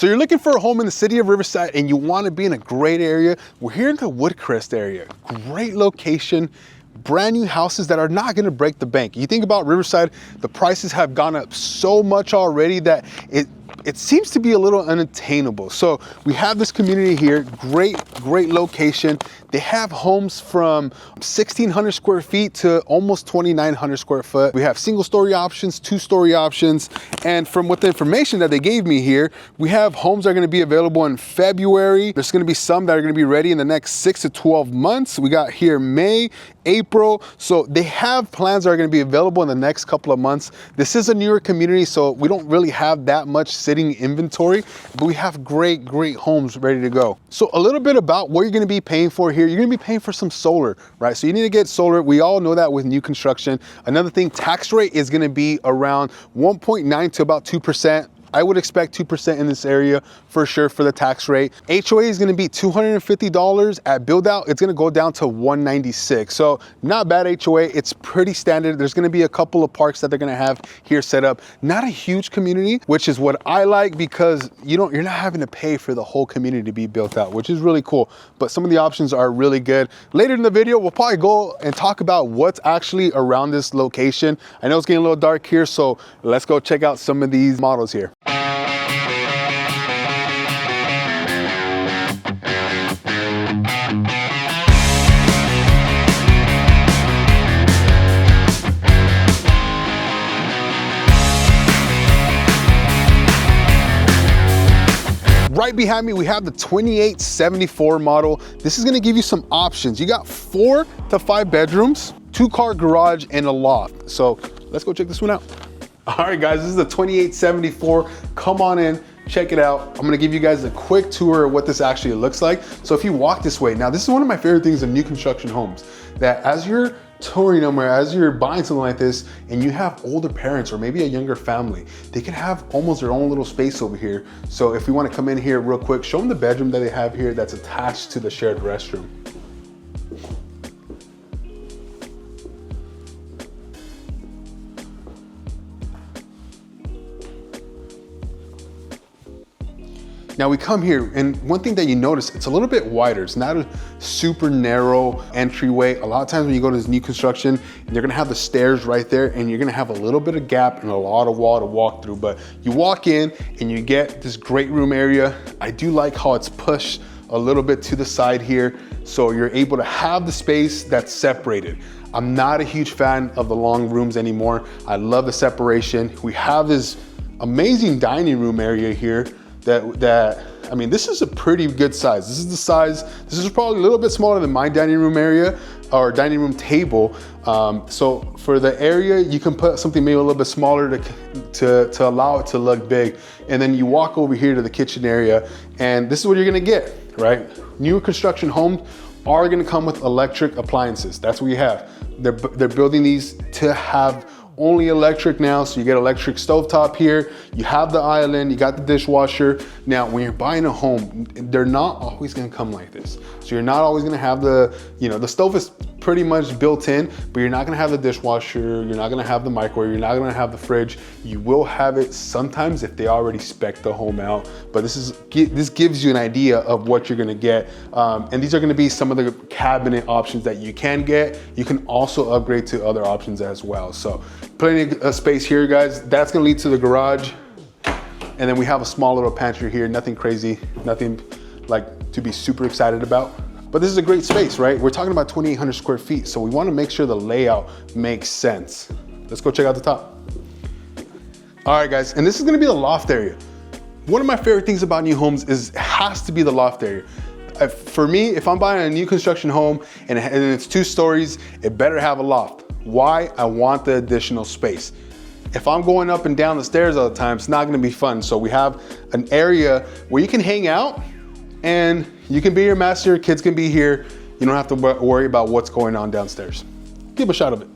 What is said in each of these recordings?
you're looking for a home in the city of Riverside and you want to be in a great area, we're here in the Woodcrest area. Great location, brand new houses that are not going to break the bank. You think about Riverside, the prices have gone up so much already that it seems to be a little unattainable. So we have this community here, great location. They have homes from 1,600 square feet to almost 2,900 square foot. We have single story options, 2-story options. And from what the information that they gave me here, we have homes that are gonna be available in February. There's gonna be some that are gonna be ready in the next 6 to 12 months. We got here May, April. So they have plans that are gonna be available in the next couple of months. This is a newer community, so we don't really have that much sitting inventory, but we have great homes ready to go. So a little bit about what you're gonna be paying for here. You're gonna be paying for some solar, right? So you need to get solar. We all know that with new construction. Another thing, tax rate is gonna be around 1.9 to about 2%. I would expect 2% in this area for sure for the tax rate. HOA is gonna be $250. At build out, it's gonna go down to $196. So not bad HOA, it's pretty standard. There's gonna be a couple of parks that they're gonna have here set up. Not a huge community, which is what I like because you're not having to pay for the whole community to be built out, which is really cool. But some of the options are really good. Later in the video, we'll probably go and talk about what's actually around this location. I know it's getting a little dark here, so let's go check out some of these models here. Right behind me, we have the 2874 model. This is gonna give you some options. You got 4 to 5 bedrooms, 2-car garage, and a loft. So let's go check this one out. All right, guys, this is the 2874. Come on in, check it out. I'm gonna give you guys a quick tour of what this actually looks like. So if you walk this way, now this is one of my favorite things in new construction homes, that as you're touring them or as you're buying something like this and you have older parents or maybe a younger family, they can have almost their own little space over here. So if we wanna come in here real quick, show them the bedroom that they have here that's attached to the shared restroom. Now we come here, and one thing that you notice, it's a little bit wider. It's not a super narrow entryway. A lot of times when you go to this new construction, they're gonna have the stairs right there, and you're gonna have a little bit of gap and a lot of wall to walk through. But you walk in and you get this great room area. I do like how it's pushed a little bit to the side here, so you're able to have the space that's separated. I'm not a huge fan of the long rooms anymore. I love the separation. We have this amazing dining room area here that I mean, this is a pretty good size. This is the size, this is probably a little bit smaller than my dining room area or dining room table. So for the area, you can put something maybe a little bit smaller to allow it to look big. And then you walk over here to the kitchen area, and this is what you're gonna get, right? Newer construction homes are gonna come with electric appliances. That's what you have. They're building these to have only electric now, so you get electric stovetop here, you have the island, you got the dishwasher. Now, when you're buying a home, they're not always gonna come like this. So you're not always gonna have the stove is pretty much built in, but you're not gonna have the dishwasher, you're not gonna have the microwave, you're not gonna have the fridge. You will have it sometimes if they already spec the home out, but this gives you an idea of what you're gonna get. And these are gonna be some of the cabinet options that you can get. You can also upgrade to other options as well. So plenty of space here, guys. That's gonna lead to the garage. And then we have a small little pantry here, nothing crazy, nothing like to be super excited about. But this is a great space, right? We're talking about 2,800 square feet, so we wanna make sure the layout makes sense. Let's go check out the top. All right, guys, and this is gonna be the loft area. One of my favorite things about new homes has to be the loft area. For me, if I'm buying a new construction home and it's 2 stories, it better have a loft. Why? I want the additional space. If I'm going up and down the stairs all the time, it's not gonna be fun. So we have an area where you can hang out and you can be your master, kids can be here. You don't have to worry about what's going on downstairs. Give a shot of it.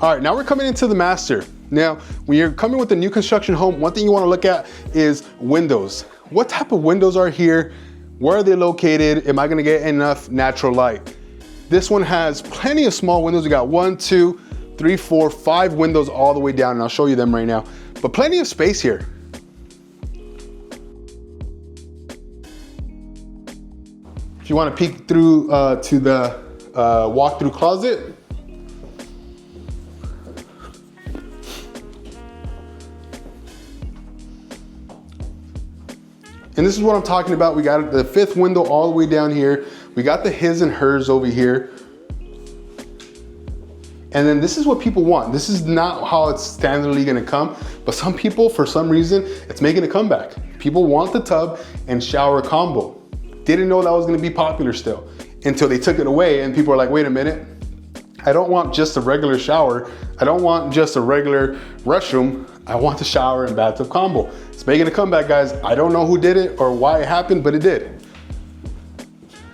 All right, now we're coming into the master. Now, when you're coming with a new construction home, one thing you wanna look at is windows. What type of windows are here? Where are they located? Am I gonna get enough natural light? This one has plenty of small windows. We got 1, 2, 3, 4, 5 windows all the way down, and I'll show you them right now. But plenty of space here. If you want to peek through to the walk-through closet, and this is what I'm talking about. We got the 5th window all the way down here. We got the his and hers over here. And then this is what people want. This is not how it's standardly gonna come, but some people, for some reason, it's making a comeback. People want the tub and shower combo. Didn't know that was gonna be popular still, until they took it away and people are like, wait a minute, I don't want just a regular shower. I don't want just a regular restroom. I want the shower and bathtub combo. It's making a comeback, guys. I don't know who did it or why it happened, but it did.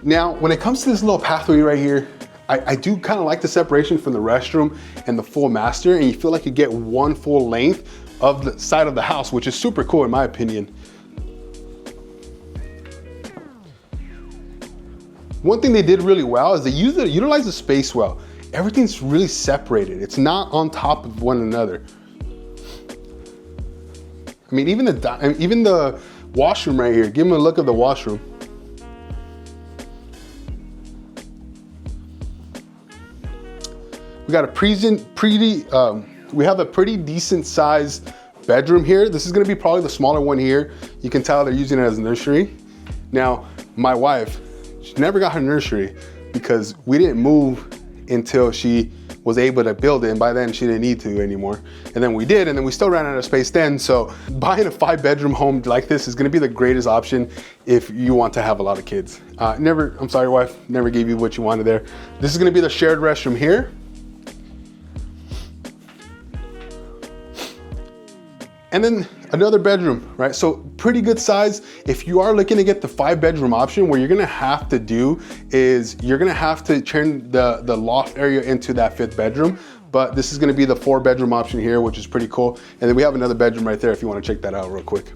Now, when it comes to this little pathway right here, I do kind of like the separation from the restroom and the full master, and you feel like you get one full length of the side of the house, which is super cool in my opinion. One thing they did really well is they utilize the space well. Everything's really separated. It's not on top of one another. I mean, even the washroom right here, give them a look at the washroom. We got we have a pretty decent sized bedroom here. This is gonna be probably the smaller one here. You can tell they're using it as a nursery. Now, my wife, she never got her nursery because we didn't move until she was able to build it, and by then she didn't need to anymore. And then we did, and then we still ran out of space then. So buying a 5-bedroom home like this is gonna be the greatest option if you want to have a lot of kids. I'm sorry wife, never gave you what you wanted there. This is gonna be the shared restroom here. And then another bedroom, right? So pretty good size. If you are looking to get the 5-bedroom option, what you're gonna have to do is you're gonna have to turn the loft area into that 5th bedroom. But this is gonna be the 4-bedroom option here, which is pretty cool. And then we have another bedroom right there if you wanna check that out real quick.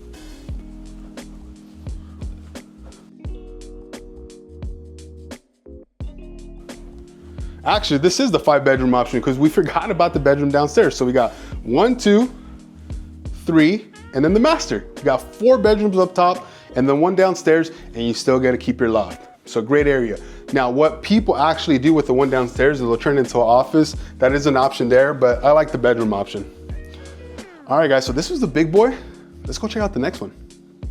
Actually, this is the 5-bedroom option because we forgot about the bedroom downstairs. So we got 1, 2, 3, and then the master. You got 4 bedrooms up top and then 1 downstairs, and you still got to keep your loft. So great area. Now, what people actually do with the 1 downstairs is they'll turn it into an office. That is an option there, but I like the bedroom option. All right, guys, so this was the big boy. Let's go check out the next one.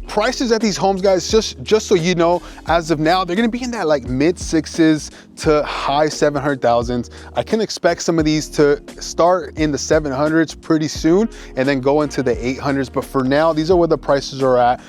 Prices at these homes, guys, just so you know, as of now, they're gonna be in that like mid-6s to high 700,000s. I can expect some of these to start in the 700s pretty soon and then go into the 800s. But for now, these are where the prices are at.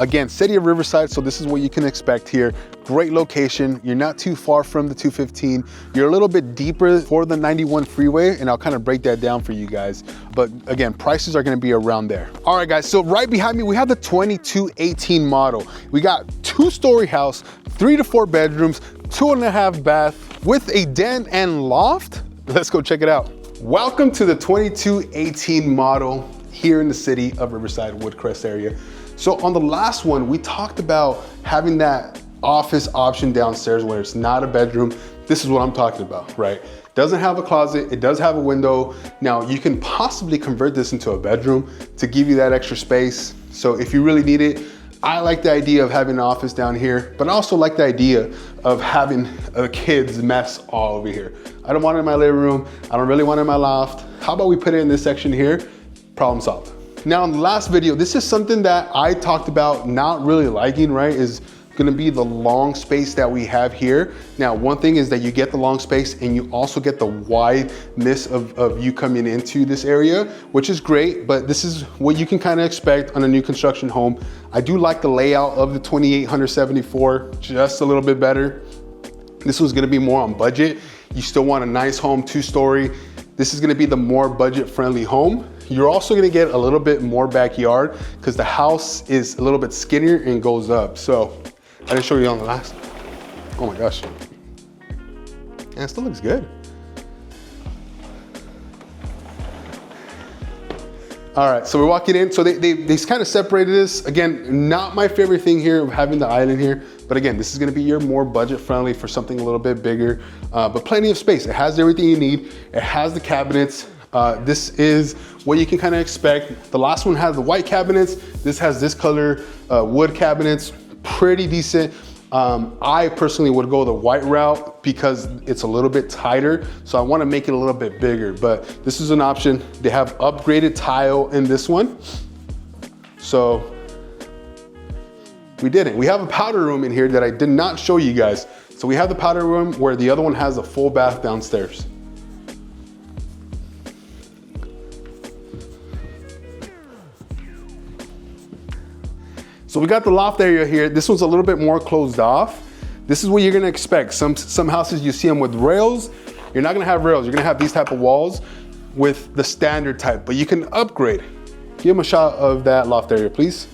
Again, city of Riverside, so this is what you can expect here. Great location. You're not too far from the 215. You're a little bit deeper for the 91 freeway, and I'll kind of break that down for you guys. But again, prices are gonna be around there. All right, guys, so right behind me, we have the 2218 model. We got 2-story house, 3 to 4 bedrooms, 2.5 bath with a den and loft. Let's go check it out. Welcome to the 2218 model here in the city of Riverside, Woodcrest area. So on the last one, we talked about having that office option downstairs where it's not a bedroom. This is what I'm talking about, right? Doesn't have a closet, it does have a window. Now you can possibly convert this into a bedroom to give you that extra space. So if you really need it, I like the idea of having an office down here, but I also like the idea of having a kid's mess all over here. I don't want it in my living room. I don't really want it in my loft. How about we put it in this section here? Problem solved. Now in the last video, this is something that I talked about not really liking, right? Is gonna be the long space that we have here. Now, one thing is that you get the long space and you also get the wideness of you coming into this area, which is great, but this is what you can kind of expect on a new construction home. I do like the layout of the 2874 just a little bit better. This was gonna be more on budget. You still want a nice home, 2-story. This is gonna be the more budget-friendly home. You're also gonna get a little bit more backyard because the house is a little bit skinnier and goes up. So I didn't show you on the last. Oh my gosh. Yeah, it still looks good. All right, so we're walking in. So they kind of separated this. Again, not my favorite thing here of having the island here, but again, this is gonna be your more budget friendly for something a little bit bigger, but plenty of space. It has everything you need. It has the cabinets. This is what you can kind of expect. The last one had the white cabinets. This has this color wood cabinets, pretty decent. I personally would go the white route because it's a little bit tighter. So I wanna make it a little bit bigger, but this is an option. They have upgraded tile in this one. So we didn't. We have a powder room in here that I did not show you guys. So we have the powder room where the other one has a full bath downstairs. So we got the loft area here. This one's a little bit more closed off. This is what you're gonna expect. Some houses you see them with rails. You're not gonna have rails. You're gonna have these type of walls with the standard type, but you can upgrade. Give them a shot of that loft area, please.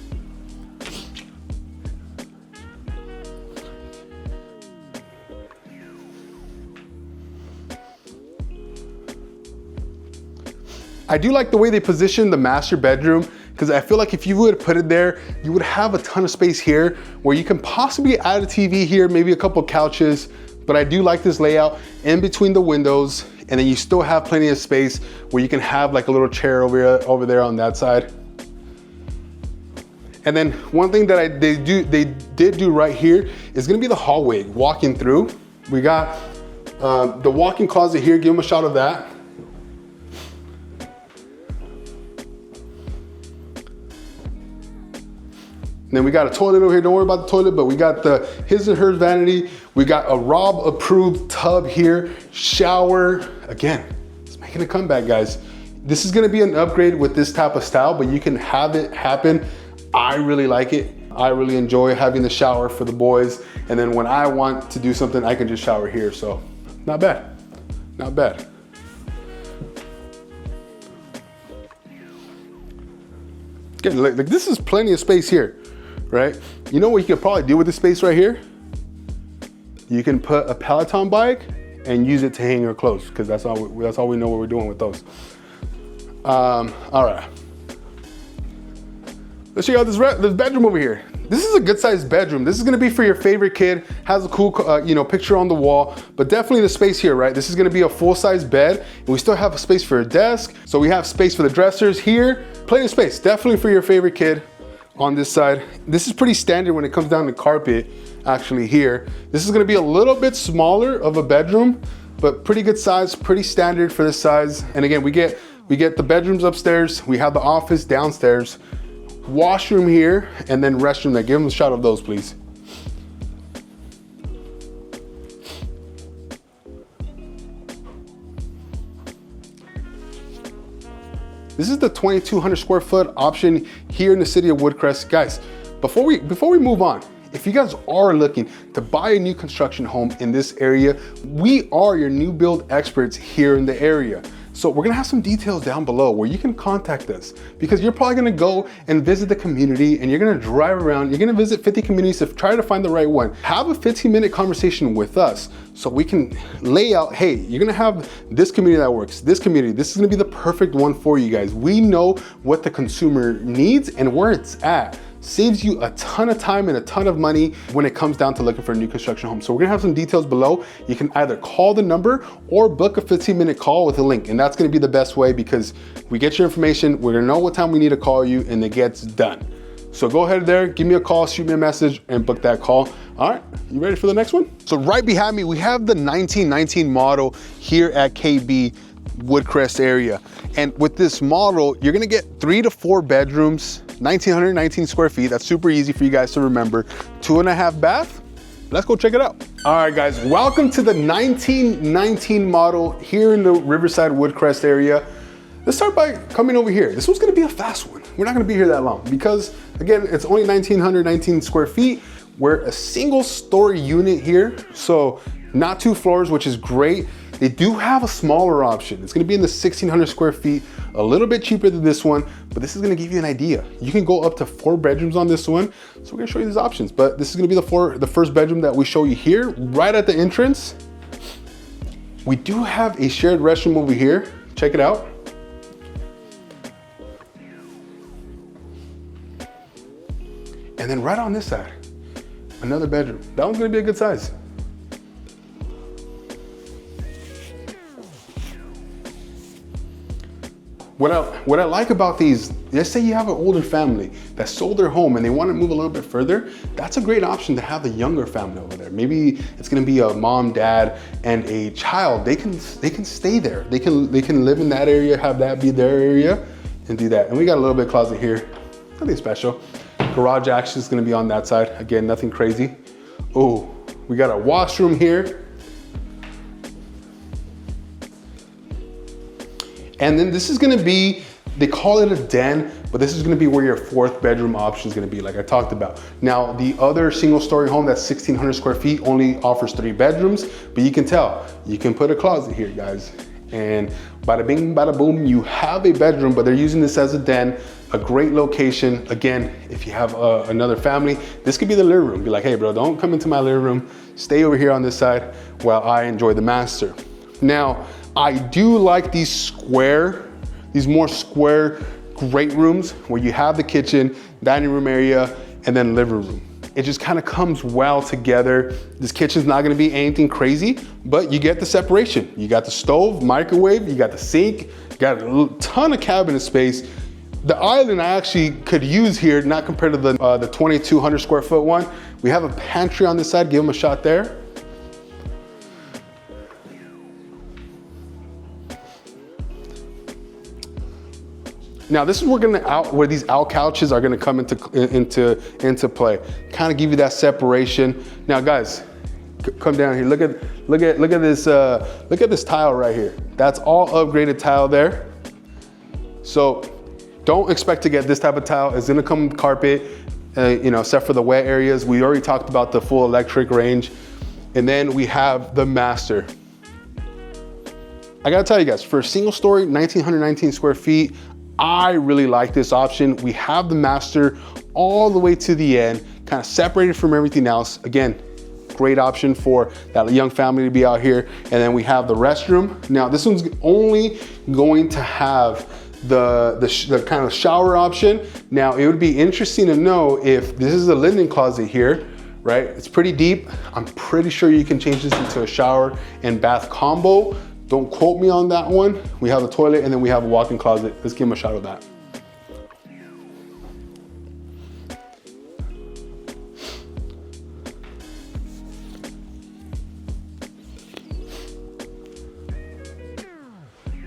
I do like the way they position the master bedroom, because I feel like if you would put it there, you would have a ton of space here where you can possibly add a TV here, maybe a couple couches, but I do like this layout in between the windows, and then you still have plenty of space where you can have like a little chair over there on that side. And then one thing that they did do right here is gonna be the hallway walking through. We got the walk-in closet here, give them a shot of that. And then we got a toilet over here. Don't worry about the toilet, but we got the his and hers vanity. We got a Rob approved tub here, shower. Again, it's making a comeback, guys. This is gonna be an upgrade with this type of style, but you can have it happen. I really like it. I really enjoy having the shower for the boys. And then when I want to do something, I can just shower here. So not bad, not bad. Again, like this is plenty of space here. Right? You know what you could probably do with this space right here? You can put a Peloton bike and use it to hang your clothes, because that's all we know what we're doing with those. All right. Let's check out this bedroom over here. This is a good sized bedroom. This is gonna be for your favorite kid. Has a cool picture on the wall, but definitely the space here, right? This is gonna be a full size bed, and we still have a space for a desk. So we have space for the dressers here. Plenty of space, definitely for your favorite kid. On this side, this is pretty standard when it comes down to carpet. Actually here, this is gonna be a little bit smaller of a bedroom, but pretty good size, pretty standard for this size. And again, we get the bedrooms upstairs, we have the office downstairs, washroom here, and then restroom there. Give them a shot of those, please. This is the 2,200 square foot option here in the city of Woodcrest. Guys, before we move on, if you guys are looking to buy a new construction home in this area, we are your new build experts here in the area. So we're gonna have some details down below where you can contact us, because you're probably gonna go and visit the community, and you're gonna drive around, you're gonna visit 50 communities to try to find the right one. Have a 15-minute conversation with us so we can lay out, hey, you're gonna have this community that works, this community, this is gonna be the perfect one for you guys. We know what the consumer needs and where it's at. Saves you a ton of time and a ton of money when it comes down to looking for a new construction home. So we're gonna have some details below. You can either call the number or book a 15-minute call with a link. And that's gonna be the best way, because we get your information, we're gonna know what time we need to call you, and it gets done. So go ahead there, give me a call, shoot me a message, and book that call. All right, you ready for the next one? So right behind me, we have the 1919 model here at KB Woodcrest area. And with this model, you're gonna get 3 to 4 bedrooms, 1,919 square feet. That's super easy for you guys to remember. 2.5 bath. Let's go check it out. All right, guys, welcome to the 1919 model here in the Riverside Woodcrest area. Let's start by coming over here. This one's gonna be a fast one. We're not gonna be here that long because, again, it's only 1,919 square feet. We're a single story unit here, so not 2 floors, which is great. They do have a smaller option. It's gonna be in the 1,600 square feet, a little bit cheaper than this one, but this is gonna give you an idea. You can go up to 4 bedrooms on this one. So we're gonna show you these options, but this is gonna be the first bedroom that we show you here, right at the entrance. We do have a shared restroom over here. Check it out. And then right on this side, another bedroom. That one's gonna be a good size. What I like about these, let's say you have an older family that sold their home and they want to move a little bit further, that's a great option to have the younger family over there. Maybe it's going to be a mom, dad, and a child. They can stay there. They can live in that area, have that be their area, and do that. And we got a little bit of closet here, nothing special. Garage action is going to be on that side. Again, nothing crazy. Oh, we got a washroom here. And then this is gonna be, they call it a den, but this is gonna be where your 4th bedroom option is gonna be, like I talked about. Now, the other single story home that's 1,600 square feet only offers 3 bedrooms, but you can tell, you can put a closet here, guys. And bada bing, bada boom, you have a bedroom, but they're using this as a den, a great location. Again, if you have another family, this could be the living room. Be like, hey bro, don't come into my living room. Stay over here on this side while I enjoy the master. Now, I do like these more square great rooms where you have the kitchen, dining room area, and then living room. It just kind of comes well together. This kitchen's not gonna be anything crazy, but you get the separation. You got the stove, microwave, you got the sink, you got a ton of cabinet space. The island I actually could use here, not compared to the 2,200 square foot one. We have a pantry on this side, give them a shot there. Now this is where these out couches are gonna come into play. Kind of give you that separation. Now guys, come down here. Look at this tile right here. That's all upgraded tile there. So don't expect to get this type of tile. It's gonna come with carpet, except for the wet areas. We already talked about the full electric range. And then we have the master. I gotta tell you guys, for a single story, 1,919 square feet, I really like this option. We have the master all the way to the end, kind of separated from everything else. Again, great option for that young family to be out here. And then we have the restroom. Now this one's only going to have the kind of shower option. Now it would be interesting to know if this is a linen closet here, right? It's pretty deep. I'm pretty sure you can change this into a shower and bath combo. Don't quote me on that one. We have a toilet and then we have a walk-in closet. Let's give them a shot of that.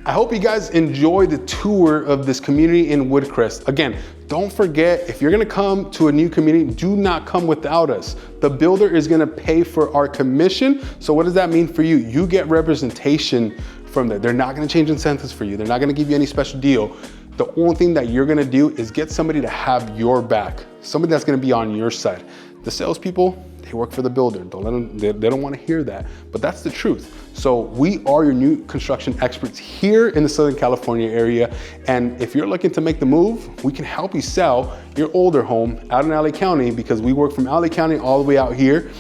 I hope you guys enjoy the tour of this community in Woodcrest. Again, don't forget, if you're gonna come to a new community, do not come without us. The builder is gonna pay for our commission. So what does that mean for you? You get representation from there. They're not gonna change incentives for you. They're not gonna give you any special deal. The only thing that you're gonna do is get somebody to have your back, somebody that's gonna be on your side. The salespeople, they work for the builder. Don't let them, they don't want to hear that, but that's the truth. So we are your new construction experts here in the Southern California area. And if you're looking to make the move, we can help you sell your older home out in LA County, because we work from LA County all the way out here.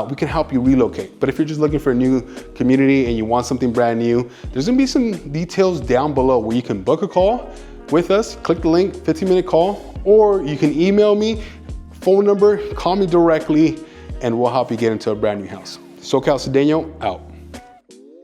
We can help you relocate. But if you're just looking for a new community and you want something brand new, there's gonna be some details down below where you can book a call with us, click the link, 15-minute call, or you can email me, phone number, call me directly, and we'll help you get into a brand new house. SoCal Cedeno, out.